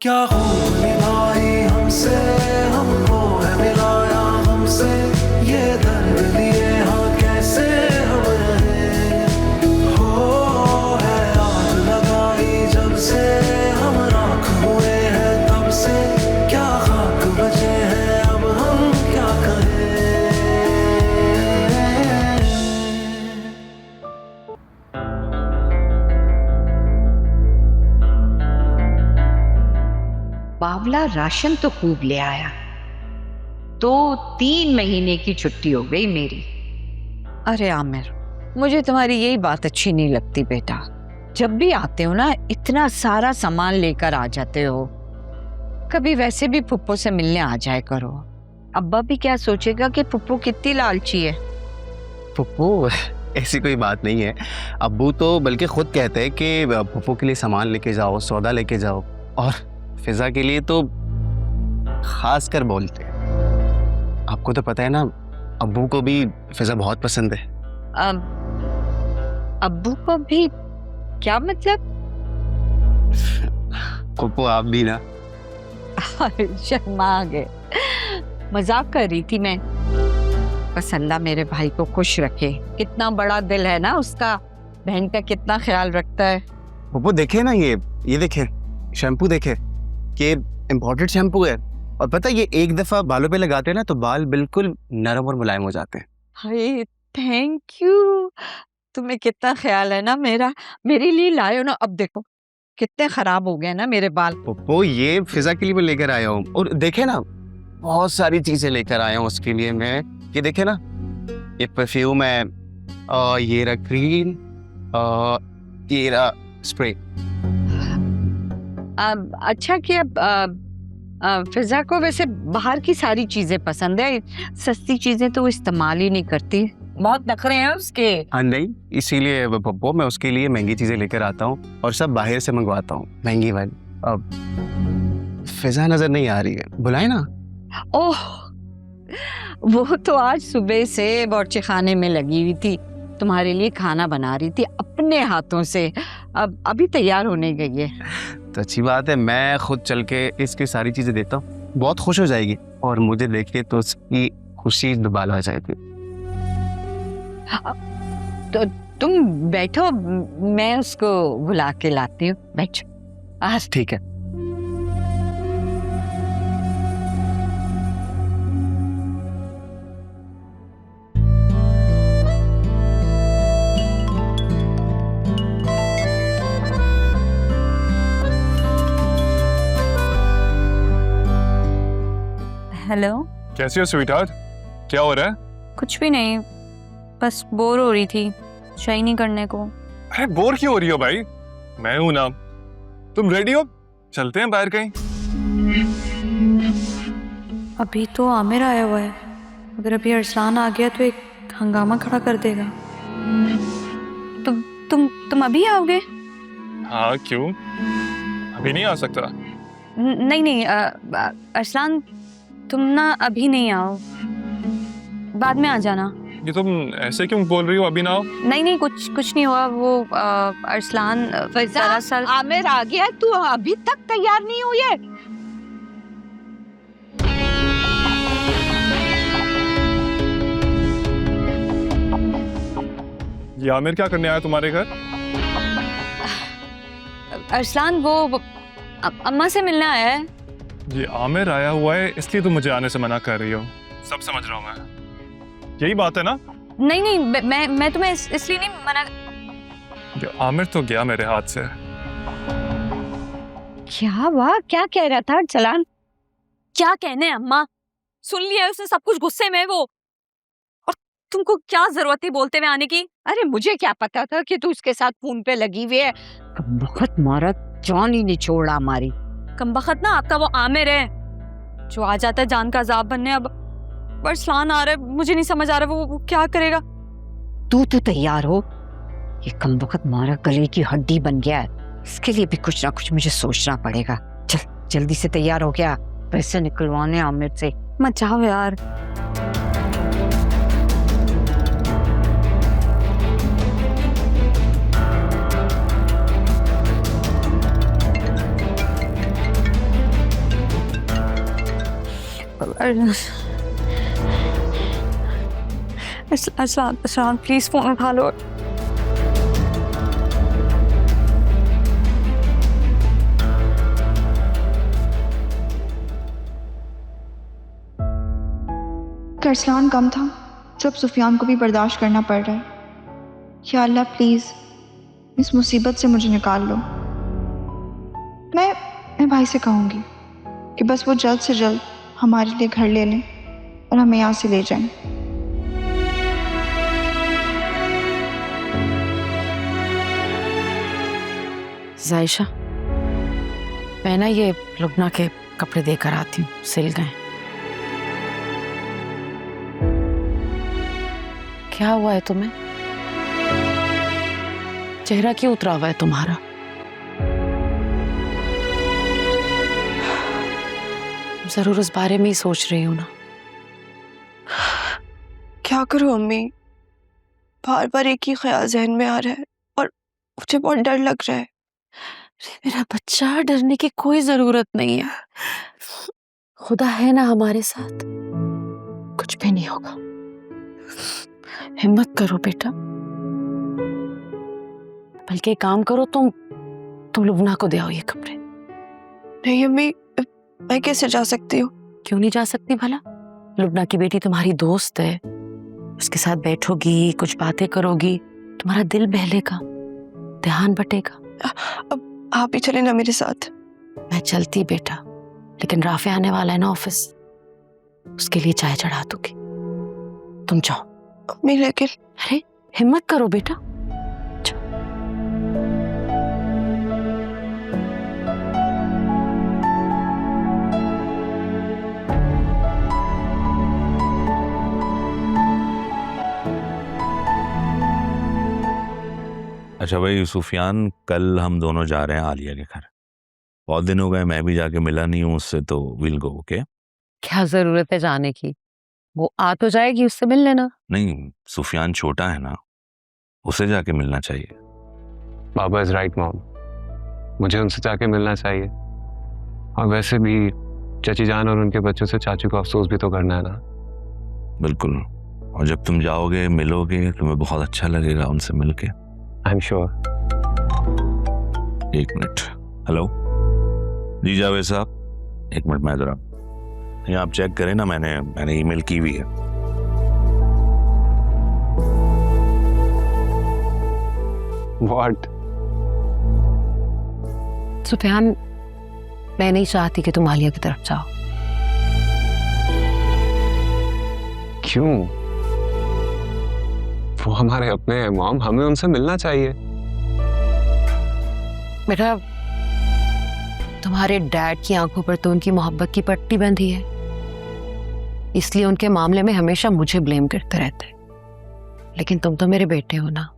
क्या खूब निभाई हमसे, हमको है मिलाया हमसे, ये दर्द लिए हाँ कैसे हम रहे। हो है आग लगाई जब से, हम राख हुए हैं तब से, क्या खाक बचे हैं अब हम क्या करें। बावला राशन तो खूब ले आया, तो 3 महीने की छुट्टी हो गई मेरी। अरे आमिर, मुझे तुम्हारी यही बात अच्छी नहीं लगती बेटा। जब भी आते हो ना इतना सारा सामान लेकर आ जाते हो। कभी वैसे भी फुप्पो से मिलने आ जाए करो। अब्बा भी क्या सोचेगा कि फुप्पो कितनी लालची है। पप्पू ऐसी कोई बात नहीं है। अब्बू तो बल्कि खुद कहते हैं कि पप्पू के लिए सामान लेके जाओ, सौदा लेके जाओ, और फिजा के लिए तो खास कर बोलते हैं। आपको तो पता है ना, अब्बू को भी फिजा बहुत पसंद है। अब्बू को भी? क्या मतलब? पप्पू आप भी ना। शर्मा आ गए, मजाक कर रही थी मैं। बस अल्लाह मेरे भाई को खुश रखे। कितना बड़ा दिल है ना उसका, बहन का कितना ख्याल रखता है। पप्पू देखे ना, ये देखे शैम्पू, देखे ये इम्पोर्टेड शैम्पू है, और पता है ये एक दफा बालों पे लगाते हैं ना तो बाल बिल्कुल नरम और मुलायम हो जाते हैं। हाय थैंक यू, तुम्हें कितना ख्याल है ना मेरा। मेरे लिए लाए हो ना। अब देखो कितने खराब हो गए ना मेरे बाल। पप्पू ये फिजा के लिए मैं लेकर आया हूँ, और देखे ना बहुत सारी चीजें लेकर आया हूँ उसके लिए मैं। ये देखे ना, ये परफ्यूम है, ये रहा क्रीम, ये रहा स्प्रे। अच्छा किया। फिजा को वैसे बाहर की सारी चीजें पसंद है, सस्ती चीजें तो वो इस्तेमाल ही नहीं करती। बहुत नखरे हैं उसके। हाँ नहीं, इसीलिए पप्पू मैं उसके लिए महंगी चीजें लेकर आता हूँ और सब बाहर से मंगवाता हूँ, महंगी वाली। अब फिजा नजर नहीं आ रही है, बुलाए ना। ओह, वो तो आज सुबह से बावर्ची खाने में लगी हुई थी, तुम्हारे लिए खाना बना रही थी अपने हाथों से। अब अभी तैयार होने गई है। तो अच्छी बात है, मैं खुद चल के इसकी सारी चीजें देता हूँ, बहुत खुश हो जाएगी, और मुझे देख के तो उसकी खुशी दुबाला हो जाएगी। तो तुम बैठो, मैं उसको बुला के लाती हूँ। बैठो। आज ठीक है। हेलो, कैसी हो स्वीटहार्ट? क्या हो रहा है? कुछ भी नहीं, बस बोर हो रही थी, शाही नहीं करने को। अरे बोर क्यों हो रही हो भाई? मैं हूं ना। तुम रेडी हो? चलते हैं बाहर कहीं। अभी तो आमिर आया हुआ है, अगर अभी अरसलान आ गया तो एक हंगामा खड़ा कर देगा। तुम अभी आओगे? हाँ क्यों? अभी नहीं आ सकता? नहीं, अरसलान तुम ना अभी नहीं आओ, बाद में आ जाना। ये तुम ऐसे क्यों बोल रही हो, अभी ना आओ? नहीं, कुछ नहीं हुआ। वो अरसलान दरअसल। आमिर आ गया, तू अभी तक तैयार नहीं हुई है? ये आमिर क्या करने आया तुम्हारे घर? अरसलान वो अम्मा से मिलने आया है। ये आमिर आया हुआ है इसलिए तुम मुझे आने से मना कर रही हो। सब समझ रहा हूँ मैं, यही बात है ना? नहीं, मैं तुम्हें इसलिए नहीं मना। ये आमिर तो गया मेरे हाथ से। क्या वाह, क्या कह रहा था अरसलान? क्या कहने अम्मा, सुन लिया है उसने सब कुछ गुस्से में। वो और तुमको क्या जरूरत थी बोलते हुए आने की? अरे मुझे क्या पता था कि तू उसके साथ फोन पे लगी हुई है। बहुत मारा, जान ही नहीं छोड़ा हमारी। कमबख्त ना आपका वो आमिर है जो आ जाता है जान का अजाब बनने। अब अरसलान आ रहा है, मुझे नहीं समझ आ रहा वो क्या करेगा। तू तो तैयार हो, ये कमबख्त मारा गले की हड्डी बन गया है, इसके लिए भी कुछ ना कुछ मुझे सोचना पड़ेगा। चल जल्दी से तैयार हो गया, पैसे निकलवाने आमिर से। मत जाओ यार। अरसलान प्लीज फोन उठा लो। अरसलान कम था जब सुफियान को भी बर्दाश्त करना पड़ रहा है। या अल्लाह प्लीज़ इस मुसीबत से मुझे निकाल लो। मैं भाई से कहूँगी कि बस वो जल्द से जल्द हमारे लिए घर ले लें और हमें यहाँ से ले जाएं। जायशा, मैं ना ये लुबना के कपड़े देकर आती हूँ, सिल गए। क्या हुआ है तुम्हें? चेहरा क्यों उतरा हुआ है तुम्हारा? जरूर उस बारे में ही सोच रही हूँ ना। क्या करूं अम्मी, बार बार एक ही ख्याल जहन में आ रहा है और मुझे बहुत डर लग रहा है। मेरा बच्चा, डरने की कोई जरूरत नहीं है। खुदा है ना हमारे साथ, कुछ भी नहीं होगा। हिम्मत करो बेटा। बल्कि एक काम करो, तुम लुबना को दे आओ ये कपड़े। नहीं अम्मी, मैं कैसे जा सकती हूँ? क्यों नहीं जा सकती भला? लुबना की बेटी तुम्हारी दोस्त है, उसके साथ बैठोगी, कुछ बातें करोगी, तुम्हारा दिल बहलेगा, ध्यान बटेगा। अब आप ही चले ना मेरे साथ। मैं चलती बेटा, लेकिन राफे आने वाला है ना ऑफिस, उसके लिए चाय चढ़ा दूंगी। तुम जाओ। अम्मी लेकिन। अरे हिम्मत करो बेटा। अच्छा भाई सुफियान, कल हम दोनों जा रहे हैं आलिया के घर। बहुत दिन हो गए, मैं भी जाके मिला नहीं हूँ उससे, तो विल गो। ओके? क्या जरूरत है जाने की, वो आ तो जाएगी, उससे मिल लेना। नहीं, सुफियान छोटा है ना, उसे जाके मिलना चाहिए। बाबा इज राइट मॉम, मुझे उनसे जाके मिलना चाहिए। और वैसे भी चाची जान और उनके बच्चों से चाचू को अफसोस भी तो करना है ना। बिल्कुल, और जब तुम जाओगे, मिलोगे, तुम्हें बहुत अच्छा लगेगा उनसे मिलके। I am sure. एक मिनट। हेलो जी जावेद साहब, एक मिनट, मैं जरा यहाँ आप चेक करें ना, मैंने ईमेल की हुई है। व्हाट? सुफियान, मैं नहीं चाहती कि तुम आलिया की तरफ जाओ। क्यों? वो हमारे अपने हैं मॉम, हमें उनसे मिलना चाहिए। बेटा, तुम्हारे डैड की आंखों पर तो उनकी मोहब्बत की पट्टी बंधी है, इसलिए उनके मामले में हमेशा मुझे ब्लेम करते रहते हैं। लेकिन तुम तो मेरे बेटे हो ना,